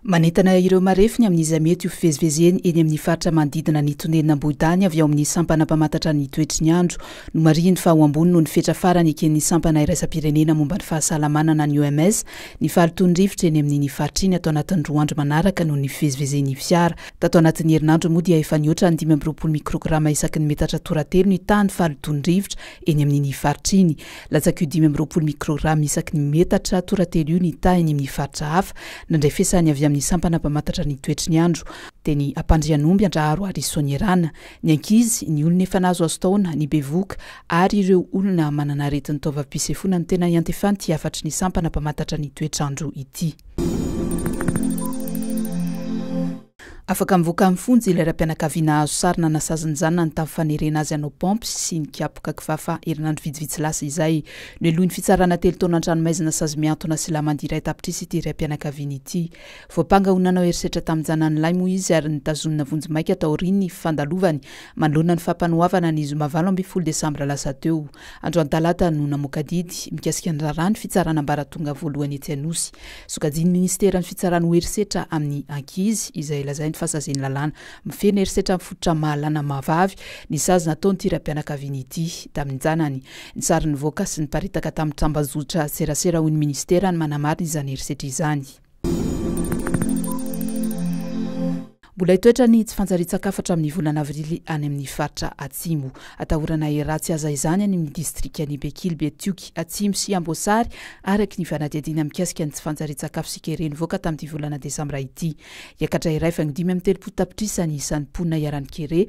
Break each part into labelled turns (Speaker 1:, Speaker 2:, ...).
Speaker 1: Manentana ireo marefo ny amin'izy mety ho fivezivezeny eny amin'ny faritra manodidina ny tonenina Ambohidahy avy ao amin'ny sampana mpamantatra ny toetry ny andro no mariny fa ho ambony no ny fetra farany eken'ny sampana iraisam-pirenena momba ny fahasalamana na ny OMS ny fahalotoan'ny rivotra eny amin'ny faritriny atao anatin'ny 2 andro manaraka noho ny fivezivezen'ny fiara tato anatin'ny herinandro moa dia efa nioatra ny 520 mikrograma isaky ny metatra toratelo ny tany fahalotoan'ny rivotra eny amin'ny faritriny latsaka io 520 mikrograma isaky ny metatra toratelo io ny tany eny amin'ny faritra hafa nandray fiasany avy amin'ny sampana mpamantatra ny toetry ny andro teny ampandrianomby andraharo ary sonierana ny ankizy ny olona efa nazo azo taona ny bevoka ary ireo olona manana aretin'ny taovam-pisefona ny tena iantefany ty afatry ny sampana mpamantatra ny toetrandro ity. Afaka mivoaka amin'ny fonjy ilay raim-pianakaviana azo sary nanasazy ny zanany tamin'ny fanerena azy anao pampy sy ny kiapoka kifafa herinandro vitsivitsy lasa izay no elohin'ny fitsarana telo taona an-tranomaizina sazy mihantona sy lamandy iray tapitrisa ity raim-pianakaviana ity. Voapanga ho nanao herisetra tamin'ny zanany lahy moa izy ary nitazonina vonjy maika tao aoriany ny fandalovany manoloana ny fampanohavana ny zoma 20 Desambra lasa teo. Androany talata no namoaka didy mikasika ny raharaha ny fitsarana ambaratonga voalohan'ny ety Anosy. Sokajiny ministeran'ny fitsarana ho herisetra amin'ny ankizy izay lazainy fahasazen'ny lalàna mifena herisetra amin'ny fototra mahalana mahavavy ny sazy nataony ty raim-pianakaviana ity tamin'ny zanany. Ny sary nivoaka sy niparitaka tamin'ny tambazotra serasera hoy ny ministera ny manamarina izany herisetra izany. Mbola hitoetra ny tsy fanjariantsakafo hatramin'ny volana avrily any amin'ny faritra Atsimo. Atahorana ratsy aza izany any amin'ny distrika ny Bekily, Betioky, Atsimo sy Amboasary araky ny fanadihadiana mikasika ny tsy fanjariantsakafo sikereny voaka tamin'ny volana Desambra ity. Iakatra iray fa 5 tapitrisa ny isan'ny mponina iaran'ny kere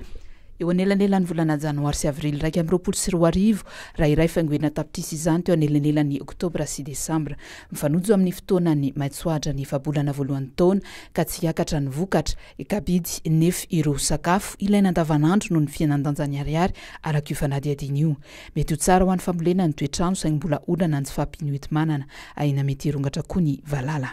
Speaker 1: eo anelanelan'ny volana janoary sy avrily 2024 raha iray faingoena tapitrisa izany teo anelanelan'ny oktobra sy desambra mifanojo amin'ny fotoanany maitsoadra ny efa-bolana voalohan'ny taona ka tsy hiakatra ny vokatra ekabidy nefy ireo sakafo ilaina andavanandro noho ny fiainan-danjany ariary araka io fanadihadiana io. Mety ho tsara ho an'ny fambolena ny toetrano saingy mbola olana ny tsy fahampiany hoenty manana ahina mety hirongatra koa ny valala.